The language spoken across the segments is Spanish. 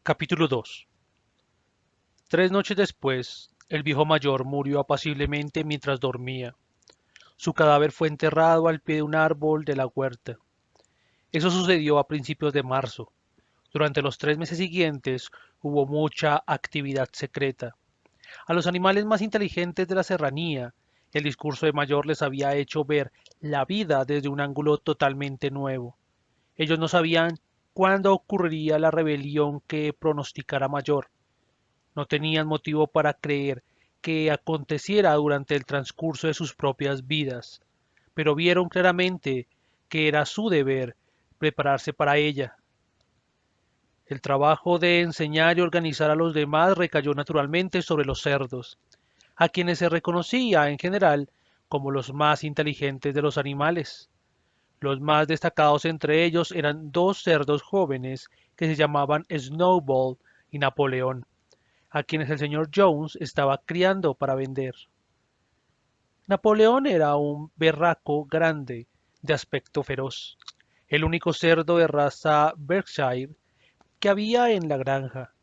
Capítulo 2. 3 noches después, el viejo mayor murió apaciblemente mientras dormía. Su cadáver fue enterrado al pie de un árbol de la huerta. Eso sucedió a principios de marzo. Durante los 3 meses siguientes hubo mucha actividad secreta. A los animales más inteligentes de la serranía, el discurso de Mayor les había hecho ver la vida desde un ángulo totalmente nuevo. Ellos no sabían cuándo ocurriría la rebelión que pronosticara Mayor. No tenían motivo para creer que aconteciera durante el transcurso de sus propias vidas, pero vieron claramente que era su deber prepararse para ella. El trabajo de enseñar y organizar a los demás recayó naturalmente sobre los cerdos, a quienes se reconocía en general como los más inteligentes de los animales. Los más destacados entre ellos eran dos cerdos jóvenes que se llamaban Snowball y Napoleón, a quienes el señor Jones estaba criando para vender. Napoleón era un berraco grande, de aspecto feroz, el único cerdo de raza Berkshire que había en la granja.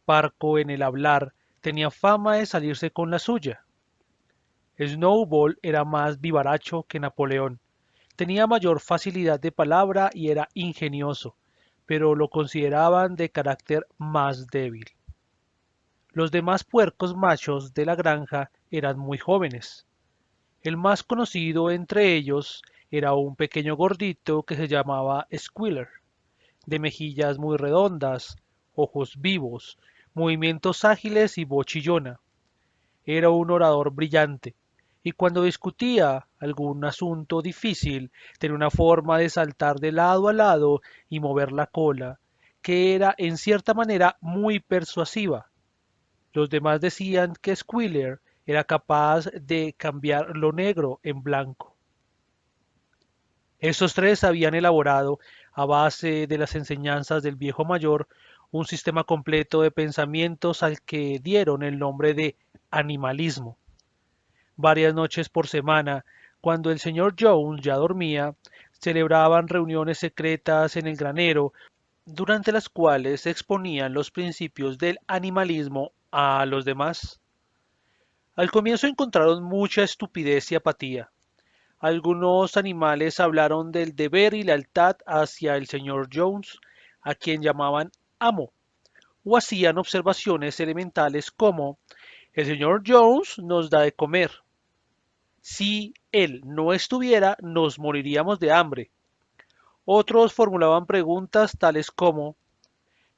Parco en el hablar, tenía fama de salirse con la suya. Snowball era más vivaracho que Napoleón, tenía mayor facilidad de palabra y era ingenioso, pero lo consideraban de carácter más débil. Los demás puercos machos de la granja eran muy jóvenes. El más conocido entre ellos era un pequeño gordito que se llamaba Squealer, de mejillas muy redondas, ojos vivos, movimientos ágiles y voz chillona. Era un orador brillante, y cuando discutía algún asunto difícil tenía una forma de saltar de lado a lado y mover la cola, que era en cierta manera muy persuasiva. Los demás decían que Squealer era capaz de cambiar lo negro en blanco. Estos tres habían elaborado, a base de las enseñanzas del viejo mayor, un sistema completo de pensamientos al que dieron el nombre de animalismo. Varias noches por semana, cuando el señor Jones ya dormía, celebraban reuniones secretas en el granero, durante las cuales se exponían los principios del animalismo a los demás. Al comienzo encontraron mucha estupidez y apatía. Algunos animales hablaron del deber y lealtad hacia el señor Jones, a quien llamaban amo, o hacían observaciones elementales como el señor Jones nos da de comer. Si él no estuviera, nos moriríamos de hambre. Otros formulaban preguntas tales como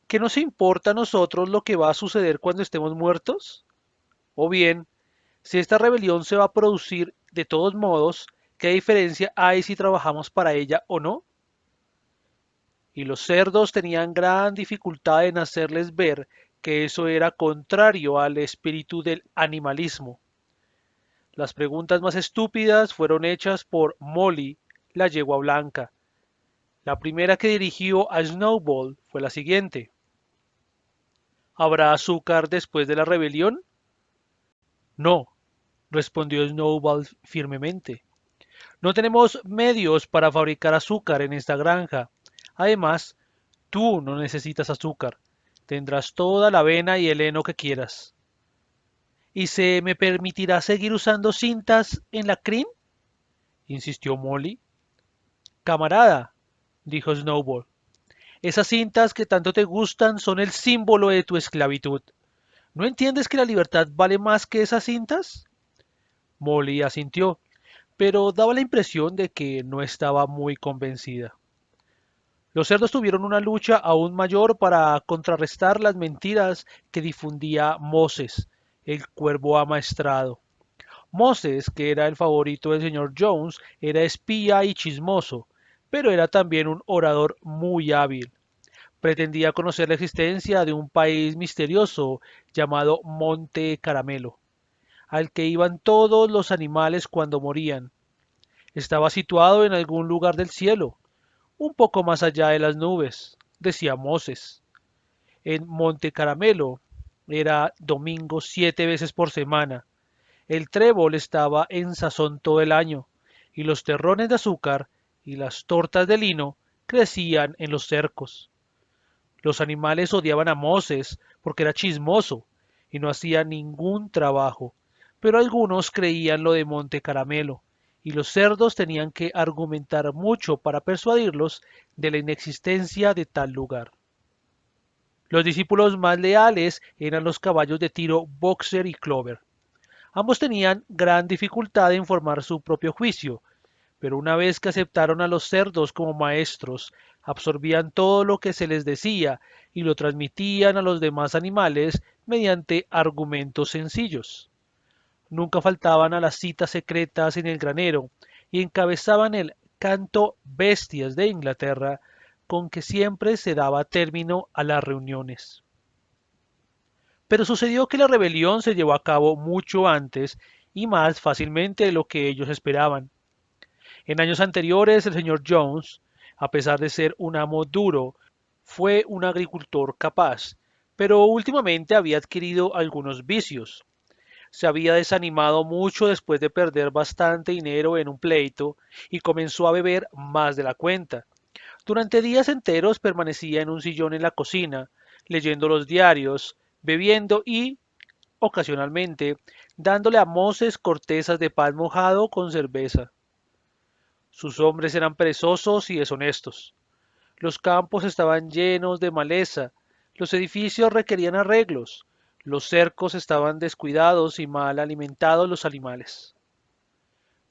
¿qué nos importa a nosotros lo que va a suceder cuando estemos muertos? O bien, si esta rebelión se va a producir de todos modos, ¿qué diferencia hay si trabajamos para ella o no? Y los cerdos tenían gran dificultad en hacerles ver que eso era contrario al espíritu del animalismo. Las preguntas más estúpidas fueron hechas por Molly, la yegua blanca. La primera que dirigió a Snowball fue la siguiente. ¿Habrá azúcar después de la rebelión? No, respondió Snowball firmemente. No tenemos medios para fabricar azúcar en esta granja. Además, tú no necesitas azúcar. Tendrás toda la avena y el heno que quieras. ¿Y se me permitirá seguir usando cintas en la crin? Insistió Molly. Camarada, dijo Snowball, esas cintas que tanto te gustan son el símbolo de tu esclavitud. ¿No entiendes que la libertad vale más que esas cintas? Molly asintió, pero daba la impresión de que no estaba muy convencida. Los cerdos tuvieron una lucha aún mayor para contrarrestar las mentiras que difundía Moses, el cuervo amaestrado. Moses, que era el favorito del señor Jones, era espía y chismoso, pero era también un orador muy hábil. Pretendía conocer la existencia de un país misterioso llamado Monte Caramelo, al que iban todos los animales cuando morían. Estaba situado en algún lugar del cielo, un poco más allá de las nubes, decía Moses. En Monte Caramelo era domingo 7 veces por semana. El trébol estaba en sazón todo el año, y los terrones de azúcar y las tortas de lino crecían en los cercos. Los animales odiaban a Moses porque era chismoso y no hacía ningún trabajo, pero algunos creían lo de Monte Caramelo, y los cerdos tenían que argumentar mucho para persuadirlos de la inexistencia de tal lugar. Los discípulos más leales eran los caballos de tiro Boxer y Clover. Ambos tenían gran dificultad en formar su propio juicio, pero una vez que aceptaron a los cerdos como maestros, absorbían todo lo que se les decía y lo transmitían a los demás animales mediante argumentos sencillos. Nunca faltaban a las citas secretas en el granero y encabezaban el canto bestias de Inglaterra con que siempre se daba término a las reuniones. Pero sucedió que la rebelión se llevó a cabo mucho antes y más fácilmente de lo que ellos esperaban. En años anteriores, el señor Jones, a pesar de ser un amo duro, fue un agricultor capaz, pero últimamente había adquirido algunos vicios. Se había desanimado mucho después de perder bastante dinero en un pleito y comenzó a beber más de la cuenta. Durante días enteros permanecía en un sillón en la cocina, leyendo los diarios, bebiendo y, ocasionalmente, dándole a Moses cortezas de pan mojado con cerveza. Sus hombres eran perezosos y deshonestos. Los campos estaban llenos de maleza, los edificios requerían arreglos, los cercos estaban descuidados y mal alimentados los animales.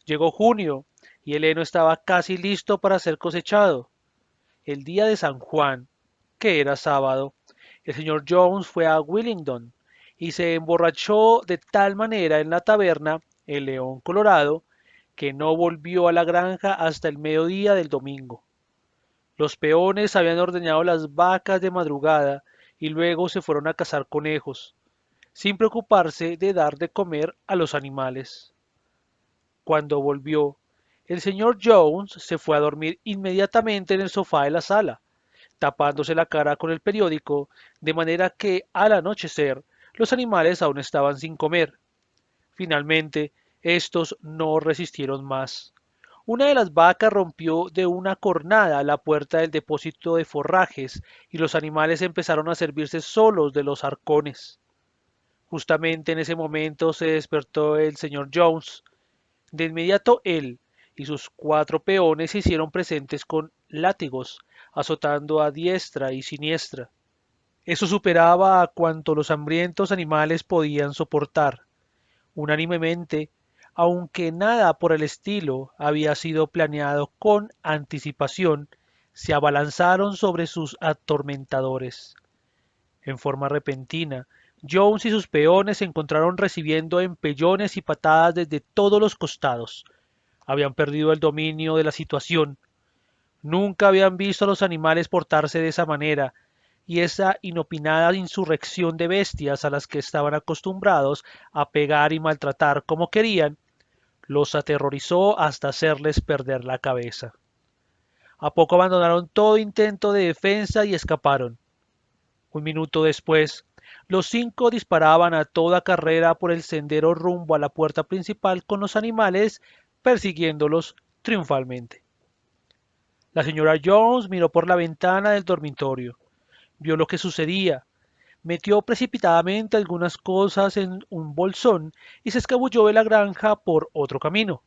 Llegó junio y el heno estaba casi listo para ser cosechado. El día de San Juan, que era sábado, el señor Jones fue a Willingdon y se emborrachó de tal manera en la taberna El León Colorado que no volvió a la granja hasta el mediodía del domingo. Los peones habían ordeñado las vacas de madrugada y luego se fueron a cazar conejos, sin preocuparse de dar de comer a los animales. Cuando volvió, el señor Jones se fue a dormir inmediatamente en el sofá de la sala, tapándose la cara con el periódico, de manera que al anochecer los animales aún estaban sin comer. Finalmente, estos no resistieron más. Una de las vacas rompió de una cornada la puerta del depósito de forrajes y los animales empezaron a servirse solos de los arcones. Justamente en ese momento se despertó el señor Jones. De inmediato él y sus cuatro peones se hicieron presentes con látigos, azotando a diestra y siniestra. Eso superaba a cuanto los hambrientos animales podían soportar. Unánimemente, aunque nada por el estilo había sido planeado con anticipación, se abalanzaron sobre sus atormentadores. En forma repentina, Jones y sus peones se encontraron recibiendo empellones y patadas desde todos los costados. Habían perdido el dominio de la situación. Nunca habían visto a los animales portarse de esa manera, y esa inopinada insurrección de bestias a las que estaban acostumbrados a pegar y maltratar como querían, los aterrorizó hasta hacerles perder la cabeza. A poco abandonaron todo intento de defensa y escaparon. Un minuto después, los cinco disparaban a toda carrera por el sendero rumbo a la puerta principal con los animales persiguiéndolos triunfalmente. La señora Jones miró por la ventana del dormitorio, vio lo que sucedía, metió precipitadamente algunas cosas en un bolsón y se escabulló de la granja por otro camino.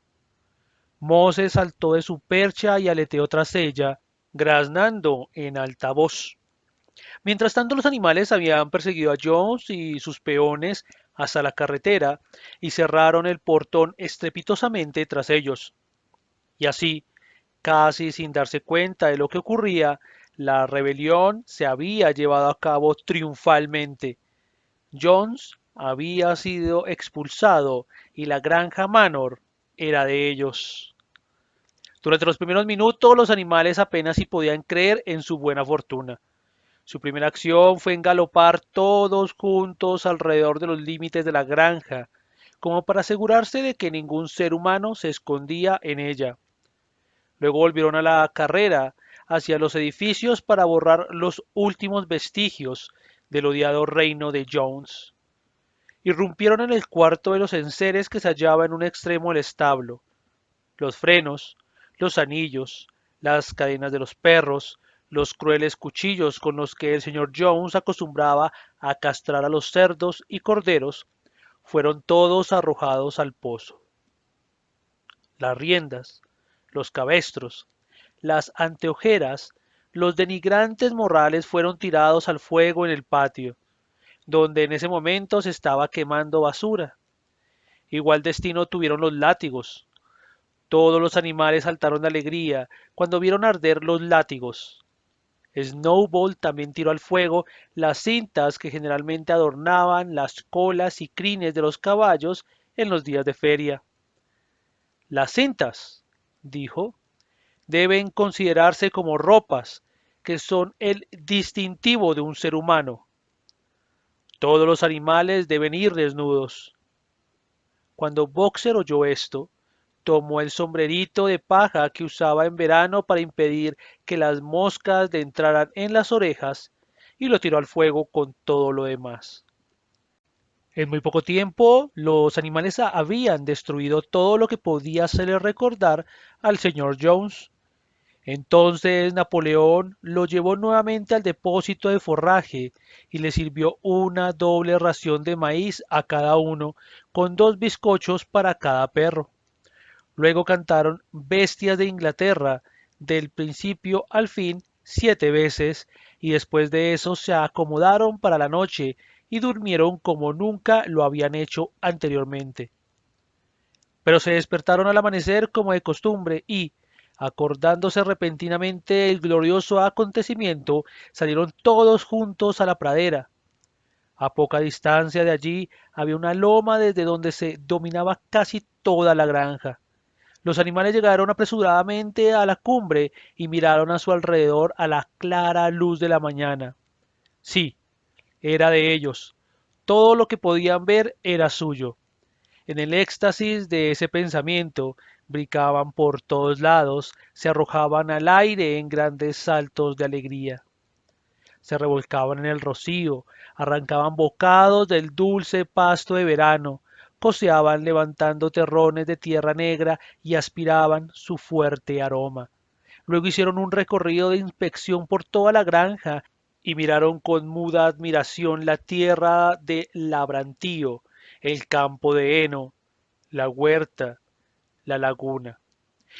Moses saltó de su percha y aleteó tras ella, graznando en alta voz. Mientras tanto, los animales habían perseguido a Jones y sus peones hasta la carretera y cerraron el portón estrepitosamente tras ellos. Y así, casi sin darse cuenta de lo que ocurría, la rebelión se había llevado a cabo triunfalmente. Jones había sido expulsado y la granja Manor era de ellos. Durante los primeros minutos los animales apenas si podían creer en su buena fortuna. Su primera acción fue engalopar todos juntos alrededor de los límites de la granja, como para asegurarse de que ningún ser humano se escondía en ella. Luego volvieron a la carrera hacia los edificios para borrar los últimos vestigios del odiado reino de Jones. Irrumpieron en el cuarto de los enseres que se hallaba en un extremo del establo. Los frenos, los anillos, las cadenas de los perros, Los crueles cuchillos con los que el señor Jones acostumbraba a castrar a los cerdos y corderos fueron todos arrojados al pozo. Las riendas, los cabestros, las anteojeras, los denigrantes morrales fueron tirados al fuego en el patio, donde en ese momento se estaba quemando basura. Igual destino tuvieron los látigos. Todos los animales saltaron de alegría cuando vieron arder los látigos. Snowball también tiró al fuego las cintas que generalmente adornaban las colas y crines de los caballos en los días de feria. Las cintas, dijo, deben considerarse como ropas, que son el distintivo de un ser humano. Todos los animales deben ir desnudos. Cuando Boxer oyó esto, tomó el sombrerito de paja que usaba en verano para impedir que las moscas le entraran en las orejas y lo tiró al fuego con todo lo demás. En muy poco tiempo, los animales habían destruido todo lo que podía hacerle recordar al señor Jones. Entonces Napoleón lo llevó nuevamente al depósito de forraje y le sirvió una doble ración de maíz a cada uno, con 2 bizcochos para cada perro. Luego cantaron Bestias de Inglaterra, del principio al fin, 7 veces, y después de eso se acomodaron para la noche y durmieron como nunca lo habían hecho anteriormente. Pero se despertaron al amanecer como de costumbre y, acordándose repentinamente del glorioso acontecimiento, salieron todos juntos a la pradera. A poca distancia de allí había una loma desde donde se dominaba casi toda la granja. Los animales llegaron apresuradamente a la cumbre y miraron a su alrededor a la clara luz de la mañana. Sí, era de ellos. Todo lo que podían ver era suyo. En el éxtasis de ese pensamiento, brincaban por todos lados, se arrojaban al aire en grandes saltos de alegría. Se revolcaban en el rocío, arrancaban bocados del dulce pasto de verano, coceaban levantando terrones de tierra negra y aspiraban su fuerte aroma. Luego hicieron un recorrido de inspección por toda la granja y miraron con muda admiración la tierra de labrantío, el campo de heno, la huerta, la laguna.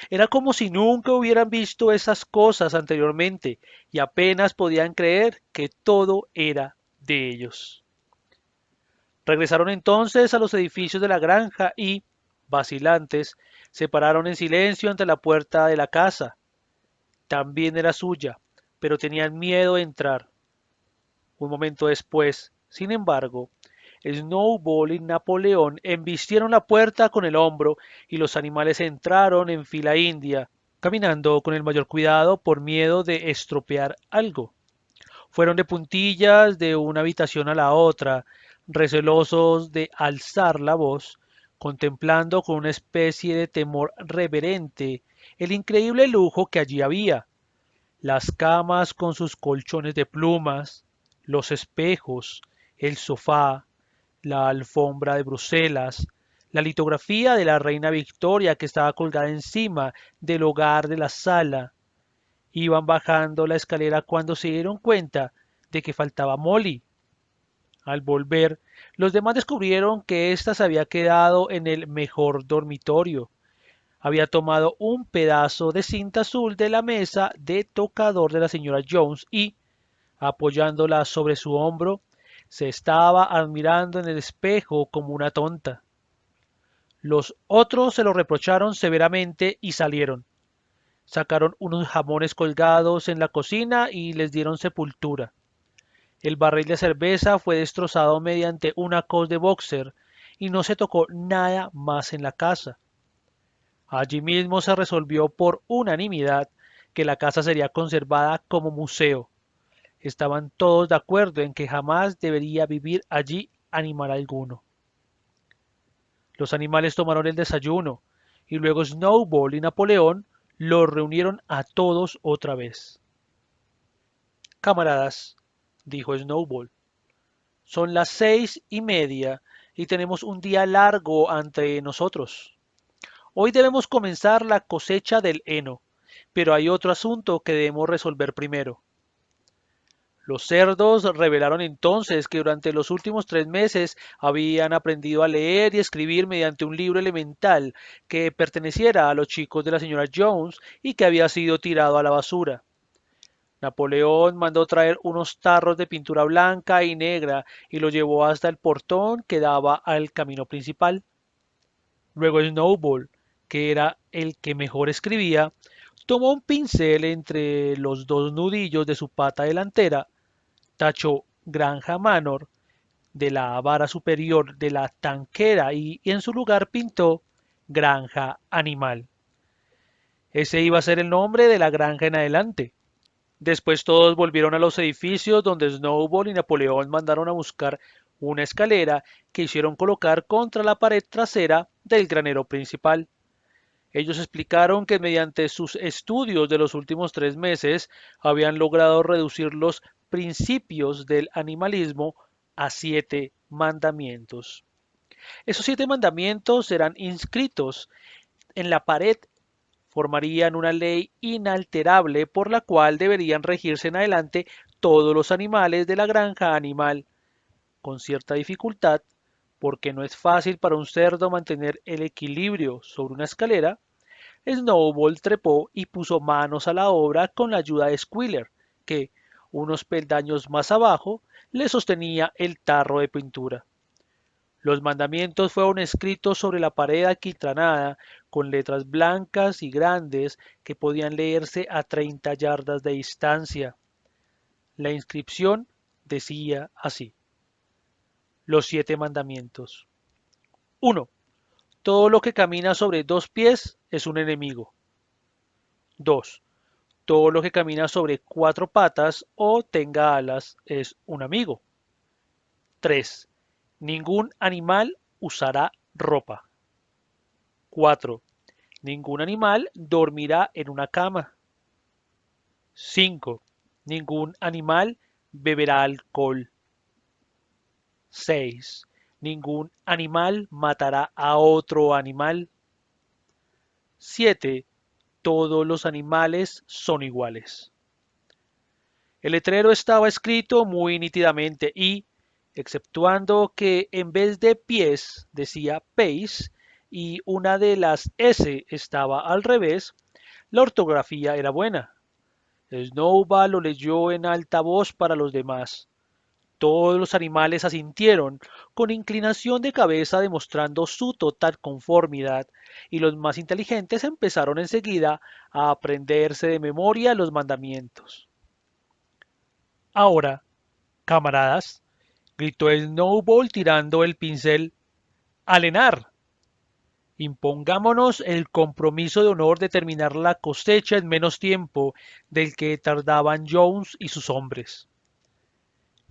Era como si nunca hubieran visto esas cosas anteriormente y apenas podían creer que todo era de ellos. Regresaron entonces a los edificios de la granja y, vacilantes, se pararon en silencio ante la puerta de la casa. También era suya, pero tenían miedo de entrar. Un momento después, sin embargo, Snowball y Napoleón embistieron la puerta con el hombro y los animales entraron en fila india, caminando con el mayor cuidado por miedo de estropear algo. Fueron de puntillas de una habitación a la otra, recelosos de alzar la voz, contemplando con una especie de temor reverente el increíble lujo que allí había. Las camas con sus colchones de plumas, los espejos, el sofá, la alfombra de Bruselas, la litografía de la reina Victoria que estaba colgada encima del hogar de la sala. Iban bajando la escalera cuando se dieron cuenta de que faltaba Molly. Al volver, los demás descubrieron que ésta se había quedado en el mejor dormitorio. Había tomado un pedazo de cinta azul de la mesa de tocador de la señora Jones y, apoyándola sobre su hombro, se estaba admirando en el espejo como una tonta. Los otros se lo reprocharon severamente y salieron. Sacaron unos jamones colgados en la cocina y les dieron sepultura. El barril de cerveza fue destrozado mediante una cos de boxer y no se tocó nada más en la casa. Allí mismo se resolvió por unanimidad que la casa sería conservada como museo. Estaban todos de acuerdo en que jamás debería vivir allí animal alguno. Los animales tomaron el desayuno y luego Snowball y Napoleón los reunieron a todos otra vez. Camaradas, dijo Snowball, son las 6:30 y tenemos un día largo ante nosotros. Hoy debemos comenzar la cosecha del heno, Pero hay otro asunto que debemos resolver primero. Los cerdos revelaron entonces que durante los últimos 3 meses habían aprendido a leer y escribir mediante un libro elemental que perteneciera a los chicos de la señora Jones y que había sido tirado a la basura. Napoleón mandó traer unos tarros de pintura blanca y negra y los llevó hasta el portón que daba al camino principal. Luego Snowball, que era el que mejor escribía, tomó un pincel entre los dos nudillos de su pata delantera, tachó Granja Manor de la vara superior de la tanquera y en su lugar pintó Granja Animal. Ese iba a ser el nombre de la granja en adelante. Después todos volvieron a los edificios donde Snowball y Napoleón mandaron a buscar una escalera que hicieron colocar contra la pared trasera del granero principal. Ellos explicaron que mediante sus estudios de los últimos 3 meses habían logrado reducir los principios del animalismo a 7 mandamientos. Esos 7 mandamientos serán inscritos en la pared, formarían una ley inalterable por la cual deberían regirse en adelante todos los animales de la granja animal, con cierta dificultad, porque no es fácil para un cerdo mantener el equilibrio sobre una escalera. Snowball trepó y puso manos a la obra con la ayuda de Squealer, que, unos peldaños más abajo, le sostenía el tarro de pintura. Los mandamientos fueron escritos sobre la pared alquitranada con letras blancas y grandes que podían leerse a 30 yardas de distancia. La inscripción decía así: Los 7 mandamientos. 1. Todo lo que camina sobre 2 pies es un enemigo. 2. Todo lo que camina sobre 4 patas o tenga alas es un amigo. 3. Ningún animal usará ropa. 4. Ningún animal dormirá en una cama. 5. Ningún animal beberá alcohol. 6. Ningún animal matará a otro animal. 7. Todos los animales son iguales. El letrero estaba escrito muy nítidamente y, exceptuando que en vez de pies decía pace y una de las S estaba al revés, la ortografía era buena. Snowball lo leyó en alta voz para los demás. Todos los animales asintieron, con inclinación de cabeza demostrando su total conformidad, y los más inteligentes empezaron enseguida a aprenderse de memoria los mandamientos. Ahora, camaradas, gritó Snowball tirando el pincel, ¡alenar! Impongámonos el compromiso de honor de terminar la cosecha en menos tiempo del que tardaban Jones y sus hombres.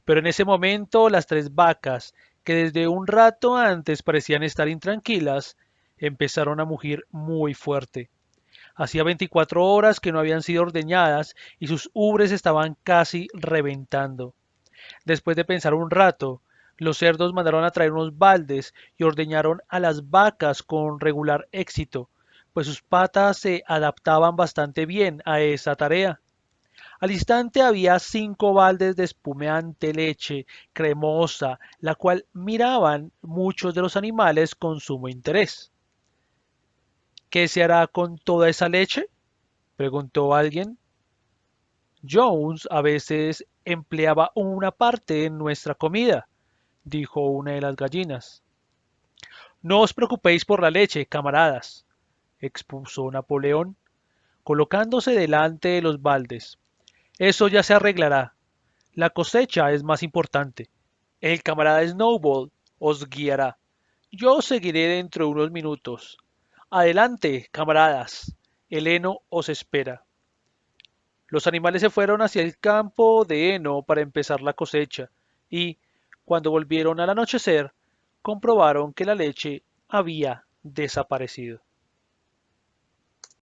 Pero en ese momento las 3 vacas, que desde un rato antes parecían estar intranquilas, empezaron a mugir muy fuerte. Hacía 24 horas que no habían sido ordeñadas y sus ubres estaban casi reventando. Después de pensar un rato, los cerdos mandaron a traer unos baldes y ordeñaron a las vacas con regular éxito, pues sus patas se adaptaban bastante bien a esa tarea. Al instante había 5 baldes de espumeante leche cremosa, la cual miraban muchos de los animales con sumo interés. ¿Qué se hará con toda esa leche?, preguntó alguien. Jones a veces empleaba una parte en nuestra comida, dijo una de las gallinas. No os preocupéis por la leche, camaradas, expuso Napoleón, colocándose delante de los baldes. Eso ya se arreglará. La cosecha es más importante. El camarada Snowball os guiará. Yo seguiré dentro de unos minutos. Adelante, camaradas. El heno os espera. Los animales se fueron hacia el campo de heno para empezar la cosecha y, cuando volvieron al anochecer, comprobaron que la leche había desaparecido.